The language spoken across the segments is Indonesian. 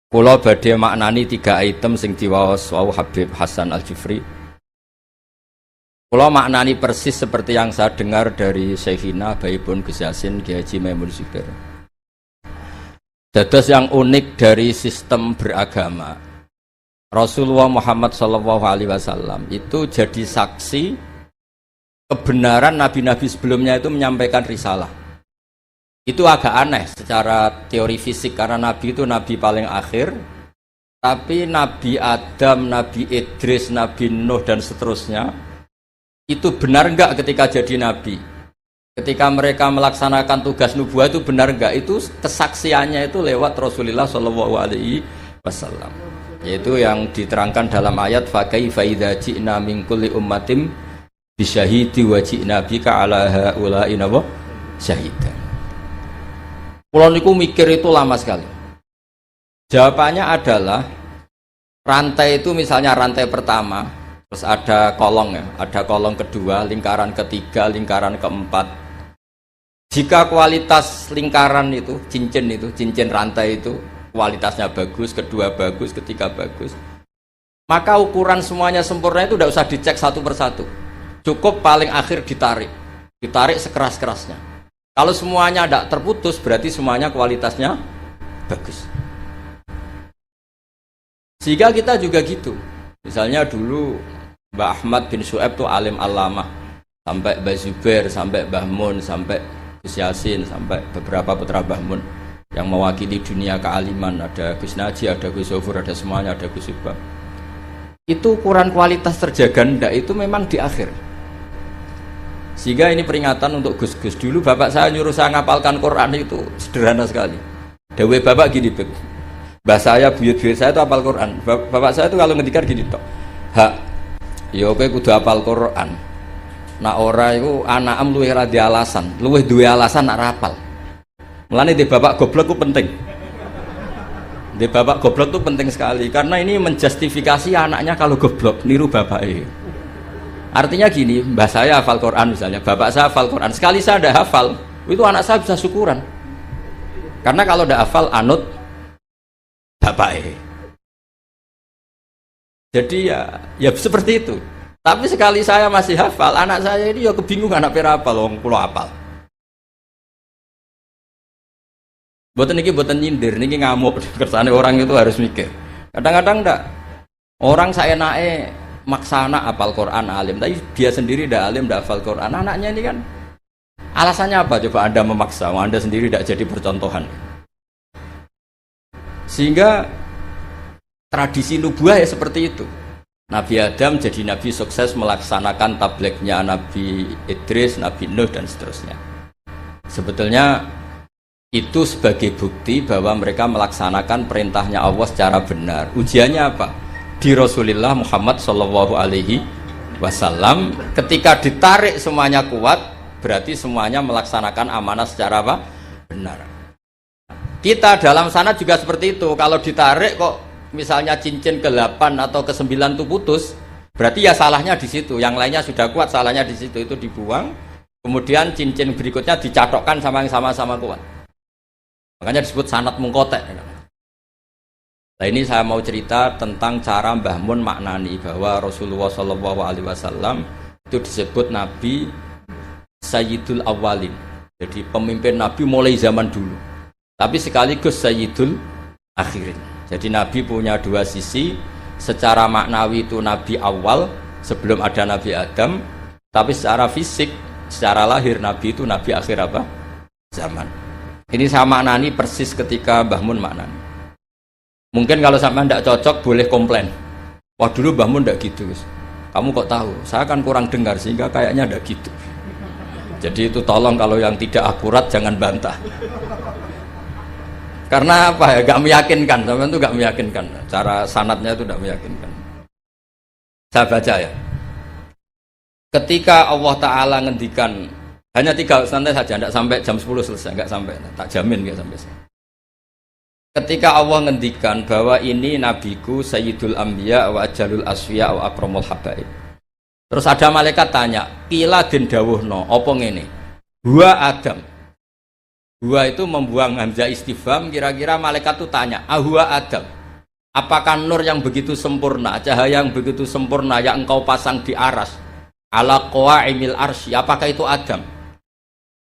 Kula badhe maknani 3 item sing diwaos wau Habib Hasan Al-Jufri. Kula maknani persis seperti yang saya dengar dari Syekhina Baibun Gus Yasin Ki Haji Maimun Zubair. Dados yang unik dari sistem beragama, Rasulullah Muhammad SAW itu jadi saksi kebenaran nabi-nabi sebelumnya itu menyampaikan risalah. Itu agak aneh secara teori fisik karena nabi itu nabi paling akhir, tapi Nabi Adam, Nabi Idris, Nabi Nuh dan seterusnya itu benar enggak ketika jadi nabi? Ketika mereka melaksanakan tugas nubuah itu benar enggak? Itu kesaksiannya itu lewat Rasulullah SAW. Yaitu yang diterangkan dalam ayat fakaifa idza ji'na min kulli ummatin bisyahidi wa ji'na bika ala haula'i syahidan. Pulau niku mikir itu lama sekali. Jawabannya adalah rantai itu misalnya rantai pertama, terus ada kolong ya, ada kolong kedua, lingkaran ketiga, lingkaran keempat. Jika kualitas lingkaran itu, cincin rantai itu kualitasnya bagus, kedua bagus, ketiga bagus, maka ukuran semuanya sempurna itu tidak usah dicek satu persatu. Cukup paling akhir ditarik sekeras-kerasnya. Kalau semuanya tidak terputus, berarti semuanya kualitasnya bagus. Sehingga kita juga gitu. Misalnya dulu Mbah Ahmad bin Syu'aib itu alim alamah, sampai Mbah Zubair, sampai Mbah Mun, sampai Gus Yasin, sampai beberapa putra Mbah Mun yang mewakili dunia kealiman. Ada Gus Naji, ada Gus Zofur, ada semuanya, ada Gus Subah. Itu ukuran kualitas terjaga ndak itu memang di akhir. Sehingga ini peringatan untuk Gus-Gus. Dulu bapak saya nyuruh saya ngapalkan Quran itu sederhana sekali. Dewe bapak gini, mbah saya, buyut-buyut saya itu hafal Quran. Bapak saya itu kalau ngendikan gini tok. Hak, ya kowe kudu hafal Quran. Nak ora iku anakem luwih ra di alasan, luwih duwe alasan nak rapal. Mulane di bapak goblok itu penting. Di bapak goblok itu penting sekali karena ini menjustifikasi anaknya kalau goblok niru bapaknya. Artinya gini, mbah saya hafal Quran misalnya, bapak saya hafal Quran, sekali saya ada hafal, itu anak saya bisa syukuran. Karena kalau ada hafal, anut bapak. Jadi ya seperti itu. Tapi sekali saya masih hafal, anak saya ini ya kebingungan, anak pira hafal, wong kula hafal. Boten niki boten nyindir, niki ngamuk, kersane orang itu harus mikir. Kadang-kadang ndak, orang saya naik maksa anak hafal Quran alim, tapi dia sendiri tidak alim, tidak hafal Quran. Anaknya ini kan alasannya apa? Coba Anda memaksa, Anda sendiri tidak jadi percontohan. Sehingga tradisi nubuah ya seperti itu. Nabi Adam jadi nabi sukses melaksanakan tablignya Nabi Idris, Nabi Nuh dan seterusnya. Sebetulnya itu sebagai bukti bahwa mereka melaksanakan perintahnya Allah secara benar. Ujiannya apa? Di Rasulullah Muhammad SAW ketika ditarik semuanya kuat, berarti semuanya melaksanakan amanah secara apa? Benar. Kita dalam sana juga seperti itu. Kalau ditarik kok misalnya cincin ke-8 atau ke-9 itu putus, berarti ya salahnya di situ. Yang lainnya sudah kuat, salahnya di situ, itu dibuang. Kemudian cincin berikutnya dicatokkan sama yang sama-sama kuat. Makanya disebut sanad mungkotek. Nah ini saya mau cerita tentang cara Mbah Mun maknani bahwa Rasulullah SAW itu disebut Nabi Sayyidul Awwalin. Jadi pemimpin Nabi mulai zaman dulu. Tapi sekaligus Sayyidul Akhirin. Jadi Nabi punya dua sisi. Secara maknawi itu Nabi awal sebelum ada Nabi Adam. Tapi secara fisik, secara lahir Nabi itu Nabi akhir apa? Zaman. Ini saya maknani persis ketika Mbah Mun maknani. Mungkin kalau sampai tidak cocok boleh komplain. Wah dulu Mbah Mun tidak gitu. Kamu kok tahu? Saya kan kurang dengar sehingga kayaknya tidak gitu. Jadi itu tolong kalau yang tidak akurat jangan bantah. Karena apa ya? Gak meyakinkan. Sampai itu gak meyakinkan. Cara sanadnya itu tidak meyakinkan. Saya baca ya. Ketika Allah Ta'ala ngendikan hanya 3 santai saja, tidak sampai jam 10 selesai, nggak sampai, tak jamin nggak sampai. Ketika Allah ngendikan bahwa ini nabiku Sayyidul Anbiya wa Ajalul Asfiya wa Akramul Habaib. Terus ada malaikat tanya, "Qila den dawuhna, apa ngene? Huwa Adam." Huwa itu membuang hamzah istifham, kira-kira malaikat itu tanya, "Huwa Adam?" Apakah nur yang begitu sempurna, cahaya yang begitu sempurna yang engkau pasang di aras, ala qawaimil arsy, apakah itu Adam?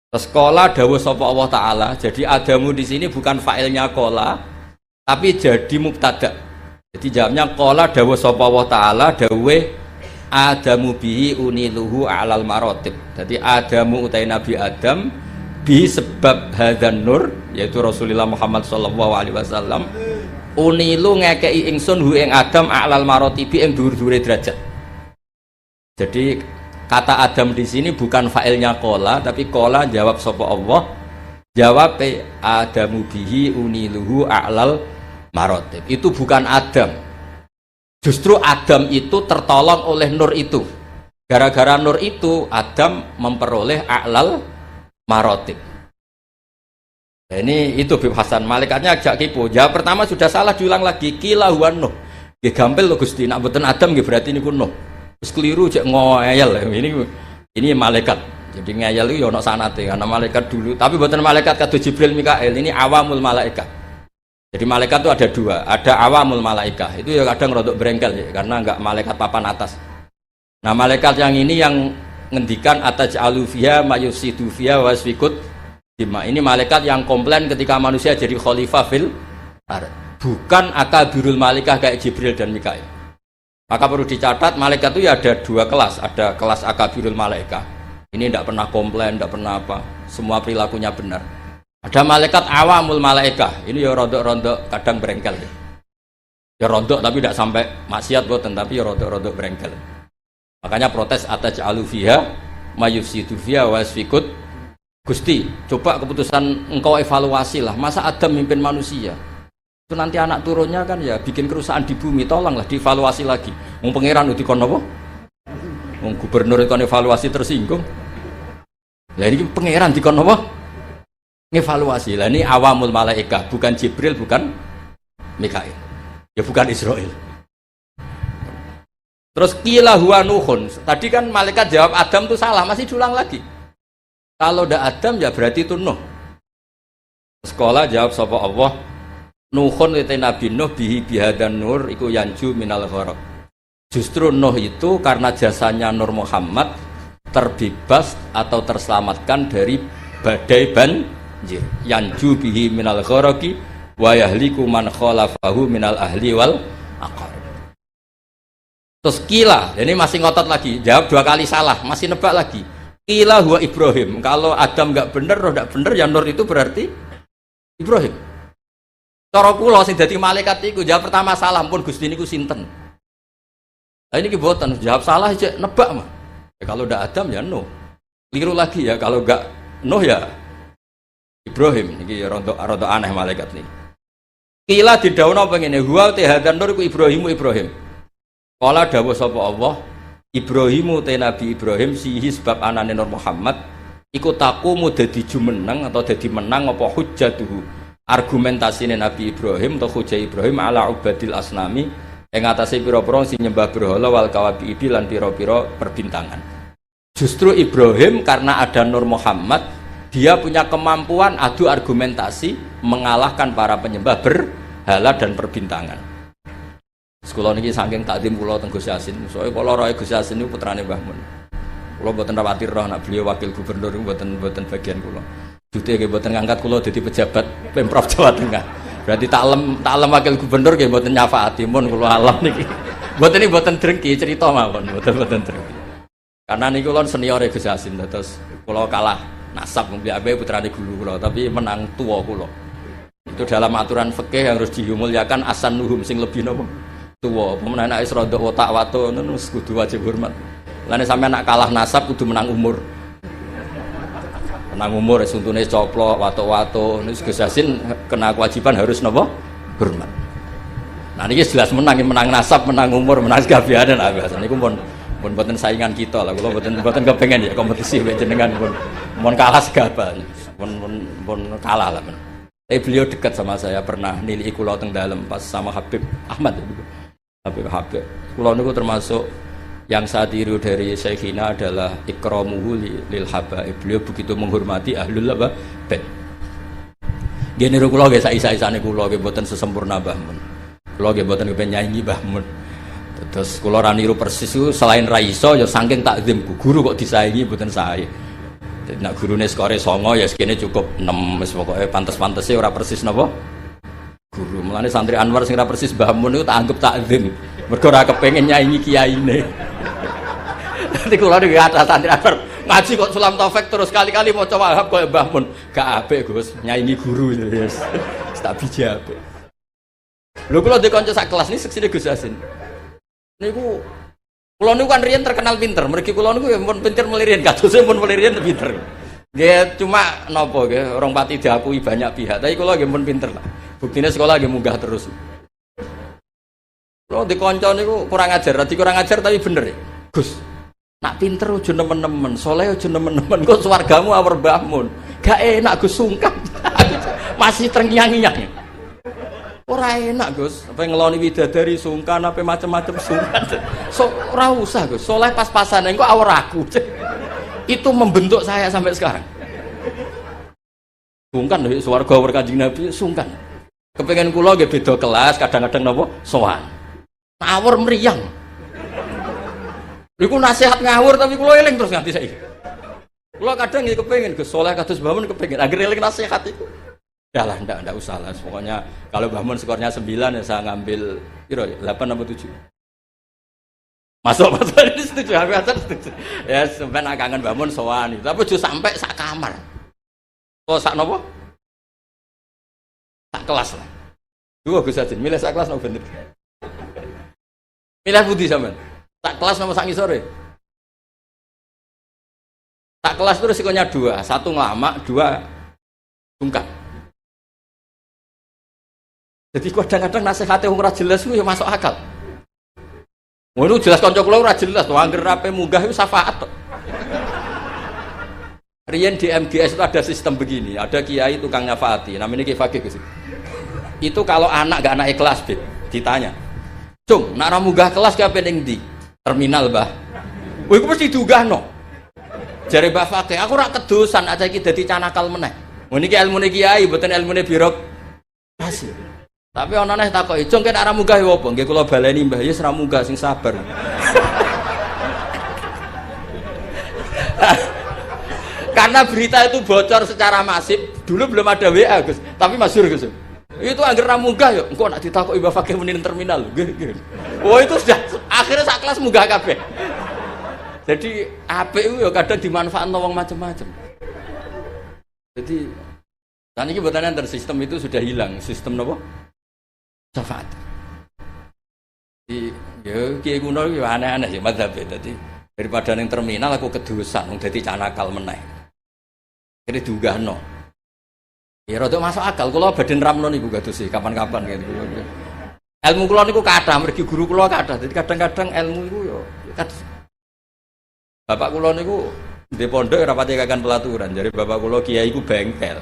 Sekolah dawuh sapa Allah Ta'ala. Jadi Adamu di sini bukan fa'ilnya kola, tapi jadi mubtada. Jadi jawabnya kola dawuh sapa Allah Ta'ala, dawuh Adamu bihi uniluhu alal marotib. Jadi Adamu utai Nabi Adam bihi sebab hadan nur, yaitu Rasulullah Muhammad sallallahu alaihi wasallam, unilu ngekei ingsun hu ing Adam alal marotibi ing dhuwur-dhuwure derajat. Jadi kata Adam di sini bukan fa'ilnya kola, tapi kola jawab sapa Allah, jawab Adamu bihi uniluhu alal marotib. Itu bukan Adam. Justru Adam itu tertolong oleh nur itu. Gara-gara nur itu Adam memperoleh a'lal marotib. Nah, ini itu Bib Hasan. Malaikatnya ajak kipu. Jawab pertama sudah salah, diulang lagi. Kila huwa Nuh. Nggih gampil lho Gusti. Nak mboten Adam nggih berarti niku Nuh. Wis keliru cek ngoyel. Ini malaikat. Jadi ngeyel itu ya ana sanate karena malaikat dulu. Tapi mboten malaikat kados Jibril Mikail. Ini awamul malaikat. Jadi malaikat itu ada dua, ada awamul malaikah, itu ya kadang rodok berengkel ya, karena enggak malaikat papan atas. Nah malaikat yang ini yang ngendikan ataj'alu fiha mayusidu fiha wasfikut dima. Ini malaikat yang komplain ketika manusia jadi khalifah fil ard. Bukan akabirul malaikah kayak Jibril dan Mikail. Maka perlu dicatat malaikat itu ya ada dua kelas, ada kelas akabirul malaikah. Ini tidak pernah komplain, tidak pernah apa, semua perilakunya benar. Ada malaikat awamul malaikah, ini ya rodok-rodok kadang berengkel ya rodok tapi tidak sampai maksiat boten, tapi ya rodok-rodok berengkel. Makanya protes ataj'alu fiha mayufsidu fiha wasfikut. Gusti, coba keputusan engkau evaluasi lah, masa Adam mimpin manusia itu nanti anak turunnya kan ya bikin kerusakan di bumi, tolonglah dievaluasi lagi. Wong pangeran dikon apa? Wong gubernur ikon evaluasi tersinggung. Lah ini pangeran dikon apa? Ngevaluasi. Lah ini awamul malaikah, bukan Jibril, bukan Mikail, ya bukan Israel. Terus qila huwa Nuhun. Tadi kan malaikat jawab Adam itu salah, masih diulang lagi. Kalau ndak Adam ya berarti itu Nuh. Sekolah jawab sapa Allah, Nuhun itu Nabi Nuh bihi bihadan nur iku yanju minal gharq. Justru Nuh itu karena jasanya Nur Muhammad terbebas atau terselamatkan dari badai yanju bihi minal gharaqi wa yahliku man khalafahu minal ahli wal aqarib. Terus kila, ini masih ngotot lagi, jawab dua kali salah, masih nebak lagi. Kila huwa Ibrahim. Kalau Adam enggak bener, roh enggak bener, ya nur itu berarti Ibrahim. Cara kula sing dadi malaikat iku jawab pertama salah, pun Gusti niku sinten. Lah ini kiboten jawab salah aja nebak mah. Ya, kalau ndak Adam ya Nuh. Keliru lagi ya, kalau enggak Nuh ya Ibrahim. Ini rontok aneh malaikat nih. Kila didhawuhna pengene huwa hadan nur iku Ibrahim. Kala dawuh sapa Allah, Ibrahimu te Nabi Ibrahim sihi sebab anane Nur Muhammad iku taqumu dadi jumeneng atau dadi menang apa hujjatuhu. Argumentasine Nabi Ibrahim atau hujjah Ibrahim ala ubadil asnami ing atase pira-pira sing nyembah berhala wal kawabibi lan pira-pira perbintangan. Justru Ibrahim karena ada Nur Muhammad, dia punya kemampuan adu argumentasi mengalahkan para penyembah berhala dan perbintangan. Sekolah ini saking takdim kula teng Gus Yasin. Soale kula roe Gus Yasin niku putrane Mbah Mun. Kula mboten rawati roh nek beliau wakil gubernur mboten bagian kula. Jute nggih mboten ngangkat kula dadi pejabat Pemprov Jawa Tengah. Berarti taklem wakil gubernur nggih mboten nyafaati mun kula alam niki. Mboten drengki cerita mawon, mboten drengki. Karena niku kula senior Gus Yasin terus kula kalah nasab mbek putrane guru kula tapi menang tua kula. Itu dalam aturan fikih yang harus dimuliakan asan nuhum sing lebih nopo tua. Pemenang anak isrodok otak wato nus kudu wajib hormat. Lane sampean nak kalah nasab kudu menang umur. Menang umur suntune coplok wato-wato nus Gus Yasin kena kewajiban harus nopo hormat. Nah niki jelas menang nasab, menang umur, menang sekabianan biasa niku pun mboten saingan kita lah. Kula mboten kepengen ya kompetisi mek jenengan pun kalah segaba. Pun kalah lah. Tapi beliau dekat sama saya, pernah nilai kula teng dalem pas sama Habib Ahmad itu. Habib. Kula niku termasuk yang saya tiru dari Syekhina adalah ikramuhu lil habaib. Beliau begitu menghormati ahlul bait. Nggih niru kula nggih sak-isane kula nggih mboten sesempurna Mbah Mun. Kula nggih mboten kepen nyanyi Mbah Mun. Terus kula ra niru persis itu selain ra iso ya saking takzim guru kok disaingi mboten sae. Dadi nek gurune skore 9 ya sekene cukup 6 wis pokoke pantes-pantese ora persis napa guru. Mulane santri Anwar sing ra persis Mbah Mun niku tak anggap takzim. Mergo ora kepengin nyaingi kiyaine. Dadi kula niku ada santri Anwar ngaji kok Sulam Taufik terus kali-kali maca Wahab koyo Mbah Mun. Gak apik Gus, nyaingi guru wis. Tak biji apik. Lho kula di kanca sak kelas niki seksine Gus Yasin. Niku kula niku kan riyen terkenal pinter, mergi kula niku ya mun pinter melirin, kadose mun melirin pinter. Nggih cuma napa nggih orang pati diakui banyak pihak, tapi kula nggih mun pinter lah. Buktine sekolah nggih munggah terus. Kula di kanca niku kurang ajar tapi bener ya. Gus, nak pinter aja nemen-nemen, saleh aja nemen-nemen, kok swargamu awur Mbah Mun. Gak enak Gus sungkan. Masih terngiang-ngiang. Ora enak Gus, apa ngeloni widadari sungkan apa macam-macam sungkan. So ora usah Gus, soleh pas-pasan engko awur aku. Itu membentuk saya sampai sekarang. Sungkan lho swarga awur Kanjeng Nabi sungkan. Kepengen kula nggih beda kelas, kadang-kadang napa sowan. Ngawur mriyang. Iku nasihat ngawur tapi kula eling terus nganti saiki. Kula kadang nggih kepengin Gus soleh kados bangun kepengin agar eling nasihat itu. Ya lah, enggak usah lah. Pokoknya kalau Mbah Mun skornya 9 ya saya ngambil piro ya? 8 atau 7. Masuk ini setuju, aku setuju. Ya sampean kangen Mbah Mun sowan itu. Tapi juga sampai sak kamar. Oh sak nopo? Sak kelas lah. Dua Gus Yasin, milih sak kelas nopo bener. Milih budi sampean. Sak kelas nopo sak ngisore? Sak kelas itu resikonya 2, 1 ngelama, 2 sungkan. Jadi kadang-kadang nasihatnya ora jelas itu ya masuk akal. Ngono jelas kanca kula ora jelas, anggere rape munggah itu syafaat tok. Riyen di MGS itu ada sistem begini, ada kiai tukang nyafaati, namanya Kiai Fakih Gus. Itu kalau anak gak anak kelas ditanya. Cung, nak ra munggah kelas ki ape ning ndi? Terminal, Mbah. Wah, iku mesti diunggahno. Jare Mbah Fakih, aku ora kedosan aja iki dadi canakal meneh. Ngono iki ilmune kiai, mboten ilmune birokrasi. Tapi ana neh takoki, "Cung kene arah munggah ya apa?" Nggih kula baleni Mbah, ya ora munggah sing sabar. Karena berita itu bocor secara masif, dulu belum ada WA, Gus. Tapi masyhur, Gus. Itu angger ra munggah ya, engko nak ditakoki Mbah Fakih muni terminal. Nggih. Oh itu sudah akhirnya sak kelas munggah kabeh. Jadi apik itu ya kadang dimanfaatno wong macam-macam. Jadi dan ini buatan antar sistem itu sudah hilang, sistem apa? Syafaat. Di kiai kuno itu aneh-aneh sih madzhab. Jadi daripada yang terminal aku kedusan, jadi canakal meneh. Jadi diunggahno. Ya rada masuk akal. Kalau badan ramno niku gaduh sih kapan-kapan gitu. Ilmu kula niku kathah, mergi guru kula kathah. Jadi kadang-kadang ilmu iku yo kados. Bapak kula niku di pondok ora pati kakan pelaturan. Jadi bapak kula kiai iku bengkel.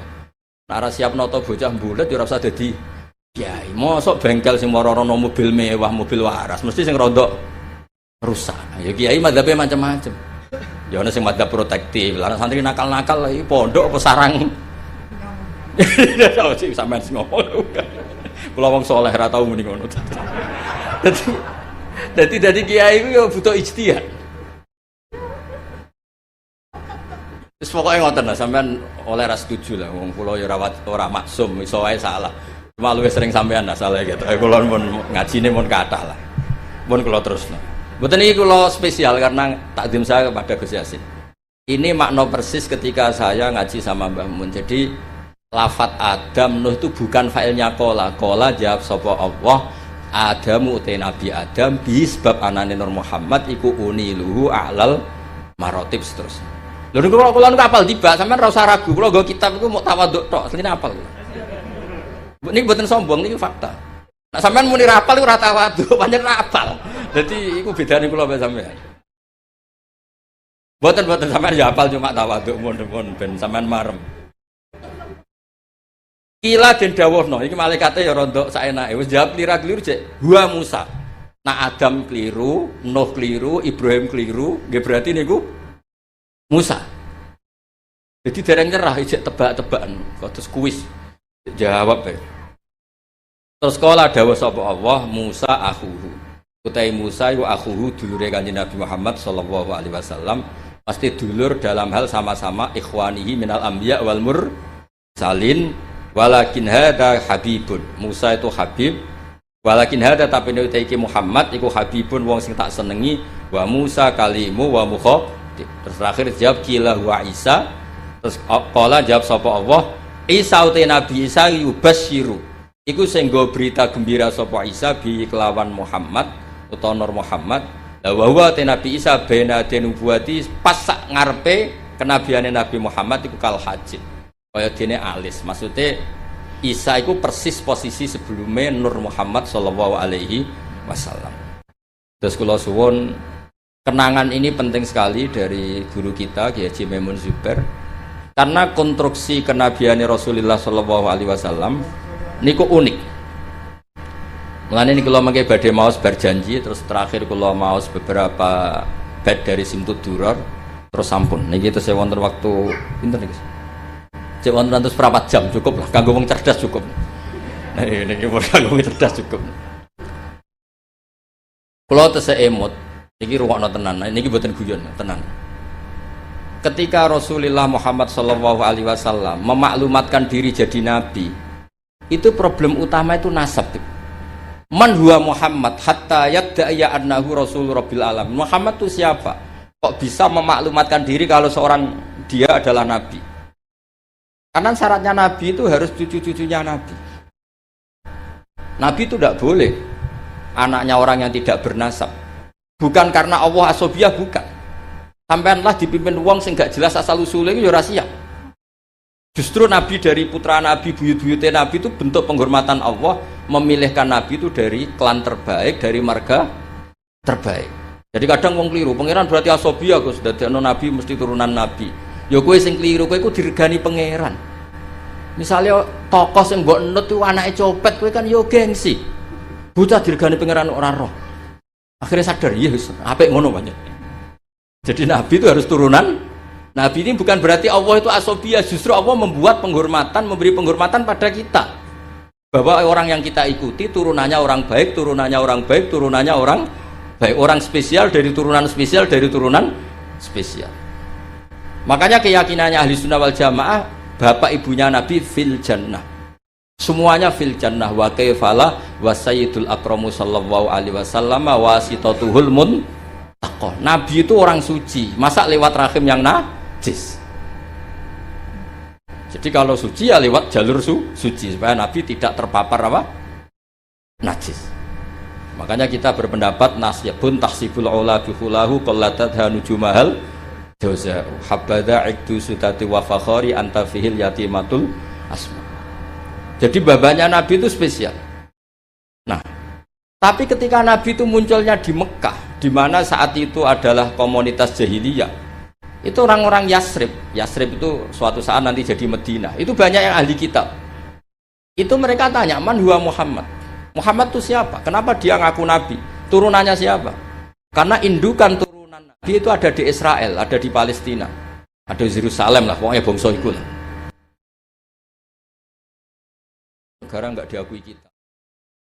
Nek siap noto bocah mbulet ya ora usah dadi kiai. Mosok bengkel sing moro-rono mobil mewah, mobil waras, mesti sing rodok rusak. Ya kiai madzhabe macam-macam. Ya ana sing madzhab protektif, lan santri nakal-nakal iki pondok apa sarang. Sing sampean sing ngono. Kula wong saleh ra tau muni ngono. Dadi kiai iku ya butuh ijtihad. Wis pokoke ngoten lah, sampean oleh ra setuju lah wong kula ya ora maksum, iso wae salah. Cuma luwih sering sampean lah salah gitu. Kula pun ngajine pun kathah lah. Pun kula terusno. Mboten iki kula spesial karena takdim saya kepada Gus Yasin. Ini makna persis ketika saya ngaji sama Mbah Mun. Jadi lafat Adam Nuh itu bukan failnya kola. Kola jawab sapa Allah. Adamu utai Nabi Adam bi sebab anane Nur Muhammad iku uniluhu a'lal marotib seterusnya. Lho niku kula niku apal tiba, sampean ora usah ragu. Kula nggo kitab iku mau tawaduk tok, asline apal. Niki mboten sombong niki fakta. Nek sampean muni ra apal iku ora tawaduk, pancen ra apal. Dadi iku bedane kula mbek sampean. Mboten sampean ya apal cuma tawaduk mun ben sampean marem. Kila den dawuhno, iki malaikate ya rontok saenake. Wis jawab lira-kliru cek. Wa Musa. Nah Adam keliru, Nuh keliru, Ibrahim keliru, nggih berarti niku Musa. Jadi dereng nyerah ijek tebak-tebakan, kados kuis. Jawab ya. Terus kala dawuh sapa Allah Musa akhuhu. Utai Musa iku akhuhu dulure Kanjeng Nabi Muhammad sallallahu alaihi wasallam, pasti dulur dalam hal sama-sama ikhwanihi minal anbiya wal mursalin, walakin hada habibun. Musa itu habib, walakin hada tapi nek iki Muhammad iku habibun wong sing tak senengi, wa Musa kalimu wa mukhatib. Terus terakhir jawab kila wa Isa. Terus kala jawab sapa Allah Isa utai Nabi Isa yubasyiru iku sing nggo berita gembira sapa Isa bi kelawan Muhammad utawa Nur Muhammad. La wa te Nabi Isa bena denubuati pas sak ngarepe kenabiane Nabi Muhammad iku kal hajid. Kaya dene alis. Maksudnya Isa iku persis posisi sebelumnya Nur Muhammad sallallahu alaihi wasallam. Terus kula suwun kenangan ini penting sekali dari guru kita Kiai Haji Maimun Zubair. Karena konstruksi kenabian Rasulullah sallallahu alaihi wasallam niku unik. Mulane niki kula mangke badhe maos berjanji, terus terakhir kula maos beberapa bait dari Simtud Duror, terus sampun. Niki tesih wonten waktu pinten niki? Cek wonten 104 jam cukup lah, kanggo wong cerdas cukup. Nah, niki kanggo wong cerdas cukup. Kula tesih emot, niki rungokno tenan. Niki mboten guyon, tenan. Ketika Rasulullah Muhammad sallallahu alaihi wasallam memaklumatkan diri jadi nabi, itu problem utama itu nasab. Man huwa Muhammad hatta yadda'a annahu rasul rabbil alamin. Muhammad itu siapa? Kok bisa memaklumatkan diri kalau seorang dia adalah nabi? Karena syaratnya nabi itu harus cucu-cucunya nabi. Nabi itu tidak boleh anaknya orang yang tidak bernasab. Bukan karena Allah asobiyah, bukan. Sampaianlah dipimpin wong sing gak jelas asal usulnya itu ya rahasia. Justru Nabi dari putra Nabi, buyut-buyutnya Nabi itu bentuk penghormatan Allah, memilihkan Nabi itu dari klan terbaik, dari marga terbaik. Jadi kadang wong keliru, pangeran berarti asobiyah Gus, dadekno Nabi mesti turunan Nabi. Ya kowe sing keliru, kowe iku diregani pangeran. Misalnya tokoh sing mbok enut itu anake copet, kowe kan yo gengsi. Bocah diregani pangeran ora roh. Akhirnya sadar, iya wis apik ngono banyak. Jadi Nabi itu harus turunan. Nabi ini bukan berarti Allah itu asobiyah, justru Allah membuat penghormatan, memberi penghormatan pada kita. Bahwa orang yang kita ikuti turunannya orang baik, turunannya orang baik, turunannya orang baik, orang spesial dari turunan spesial, dari turunan spesial. Makanya keyakinannya ahli sunnah wal jamaah, bapak ibunya Nabi fil jannah. Semuanya fil jannah. Wa kaifala wa sayyidul akramu sallallahu alaihi wasallam wasitatuhul muntaqah. Nabi itu orang suci, masa lewat rahim yang najis? Jadi kalau suci ya lewat jalur suci supaya Nabi tidak terpapar apa? Najis. Makanya kita berpendapat nasyabun tahsibul ula bihulahu qallatadha nujumahal jauza habada ikdu sutati wa fakhari anta fihil yatimatul asma. Jadi babanya Nabi itu spesial. Nah, tapi ketika Nabi itu munculnya di Mekah, di mana saat itu adalah komunitas jahiliyah, itu orang-orang Yasrib. Yasrib itu suatu saat nanti jadi Madinah. Itu banyak yang ahli kitab. Itu mereka tanya, man huwa Muhammad? Muhammad itu siapa? Kenapa dia ngaku Nabi? Turunannya siapa? Karena indukan turunan Nabi itu ada di Israel, ada di Palestina, ada di Yerusalem lah, pokoknya bangsa itu lah. Negara nggak diakui kita.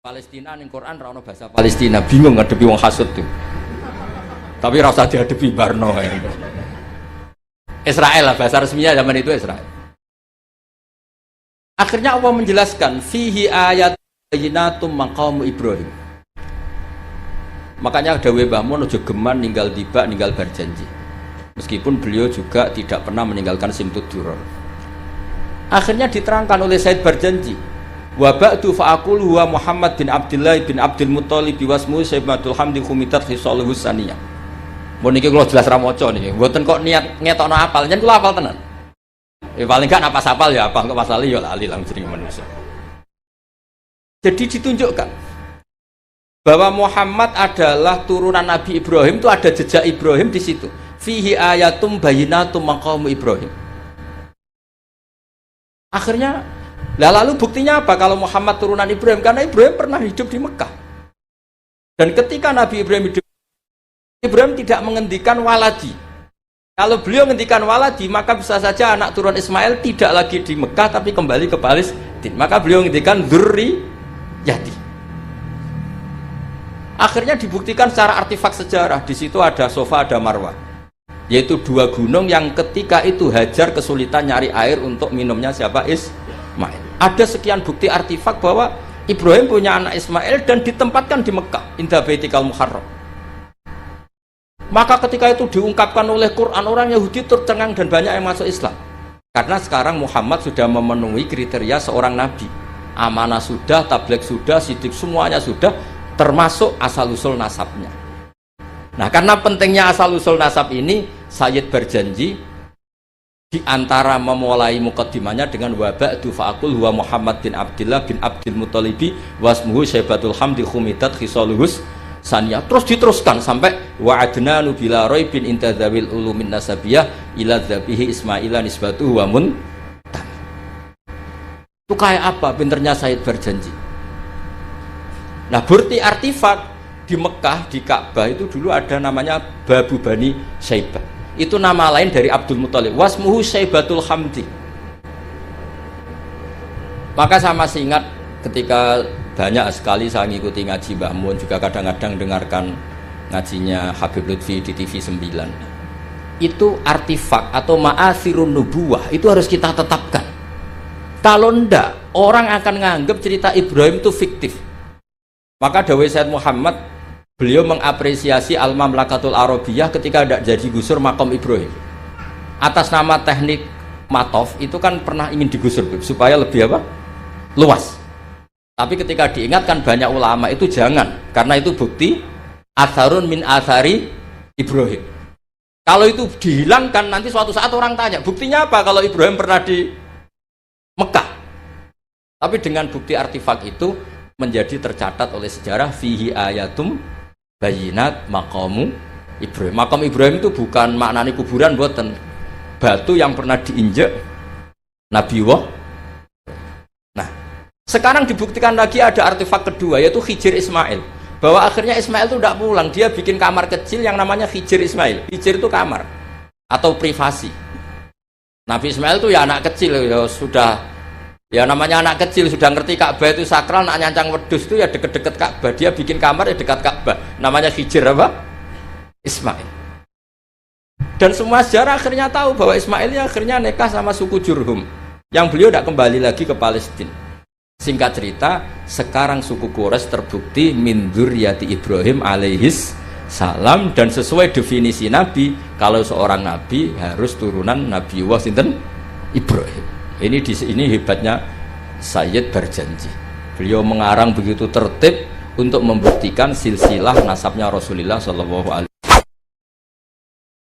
Palestina ning Quran ra ono bahasa Palestina, bingung ngadepi wong hasud tuh. Tapi ra usah dihadapi barno ya. Israel lah bahasa resminya zaman itu Israel. Akhirnya Allah menjelaskan fihi ayat bayyinatum maqam Ibrahim. Makanya dawuh Mbah Mun aja geman ninggal tiba ninggal berjanji. Meskipun beliau juga tidak pernah meninggalkan Simtud Duror. Akhirnya diterangkan oleh Said Berjanji. Wa ba'du fa'aqul huwa Muhammad bin Abdullah bin Abdul Muttalib wasmu Sayyidatul Hamdi khumitat khisaluhu saniyah. Mun niki kula jelas ra maca niki. Mboten kok niat ngetokno apal, yen kula apal tenan. Paling gak apa sapal ya apa, kok masalahe ya lali lang jeneng manusia. Jadi ditunjukkan bahwa Muhammad adalah turunan Nabi Ibrahim, itu ada jejak Ibrahim di situ. Fihi ayatum bayyinatum maqam Ibrahim. Akhirnya lalu buktinya apa kalau Muhammad turunan Ibrahim? Karena Ibrahim pernah hidup di Mekah. Dan ketika Nabi Ibrahim hidup, Ibrahim tidak menghentikan waladi. Kalau beliau menghentikan waladi, maka bisa saja anak turun Ismail tidak lagi di Mekah tapi kembali ke Palestina. Maka beliau menghentikan dzurri Yati. Akhirnya dibuktikan secara artefak sejarah. Di situ ada Sofa, ada Marwah, yaitu dua gunung yang ketika itu Hajar kesulitan nyari air untuk minumnya siapa? Ismail. Ada sekian bukti artefak bahwa Ibrahim punya anak Ismail dan ditempatkan di Mekah, inda baitikal muharram. Maka ketika itu diungkapkan oleh Quran, orang Yahudi tercengang dan banyak yang masuk Islam. Karena sekarang Muhammad sudah memenuhi kriteria seorang nabi. Amanah sudah, tabligh sudah, sidik semuanya sudah, termasuk asal-usul nasabnya. Nah, karena pentingnya asal-usul nasab ini, Sayyid berjanji di antara memulai mukaddimahnya dengan waba'du fa'akul huwa Muhammad bin Abdillah bin Abdil Muttalibi wasmuhu Syaibatul Hamdi khumidat khisaluhus saniyah. Terus diteruskan sampai wa'adna nubila roy bin intadzawil ulumin nasabiyah ila dzabihi Ismaila nisbatuhu wa muntam. Itu kayak apa pinternya Sayyid berjanji. Nah, bukti artefak di Mekah, di Ka'bah itu dulu ada namanya Babu Bani Syaibah. Itu nama lain dari Abdul Muthalib. Wasmuhu Syaibatul Hamdi. Maka saya masih ingat ketika banyak sekali saya ngikuti ngaji Mbah Mun, juga kadang-kadang dengarkan ngajinya Habib Lutfi di TV 9. Itu artefak atau ma'athirun nubuwah itu harus kita tetapkan. Kalau ndak, orang akan nganggap cerita Ibrahim itu fiktif. Maka dawuh Sayyid Muhammad, beliau mengapresiasi Al-Mamlakatul Arabiyah ketika tidak jadi gusur makom Ibrahim. Atas nama teknik matof itu kan pernah ingin digusur supaya lebih apa? Luas. Tapi ketika diingatkan banyak ulama itu jangan, karena itu bukti atharun min athari Ibrahim. Kalau itu dihilangkan nanti suatu saat orang tanya, buktinya apa kalau Ibrahim pernah di Mekah? Tapi dengan bukti artefak itu menjadi tercatat oleh sejarah fihi ayatum bayinat maqamu Ibrahim. Makam Ibrahim itu bukan maknanya kuburan, buatan batu yang pernah diinjek Nabi Wah. Nah, sekarang dibuktikan lagi ada artefak kedua, yaitu Hijir Ismail. Bahwa akhirnya Ismail itu tidak pulang, dia bikin kamar kecil yang namanya Hijir Ismail. Hijir itu kamar atau privasi. Nabi Ismail itu ya anak kecil, ya sudah, ya namanya anak kecil sudah ngerti Ka'bah itu sakral, nak nyancang wedus itu ya deket-deket Ka'bah, dia bikin kamar ya dekat Ka'bah, namanya Hijir apa? Ismail. Dan semua sejarah akhirnya tahu bahwa Ismail ya akhirnya nikah sama suku Jurhum, yang beliau tidak kembali lagi ke Palestina. Singkat cerita, sekarang suku Quraisy terbukti min dzurriyyati Ibrahim alaihis salam, dan sesuai definisi Nabi, kalau seorang Nabi harus turunan Nabi sinten Ibrahim. Ini di sini hebatnya Sayyid berjanji. Beliau mengarang begitu tertib untuk membuktikan silsilah nasabnya Rasulullah SAW.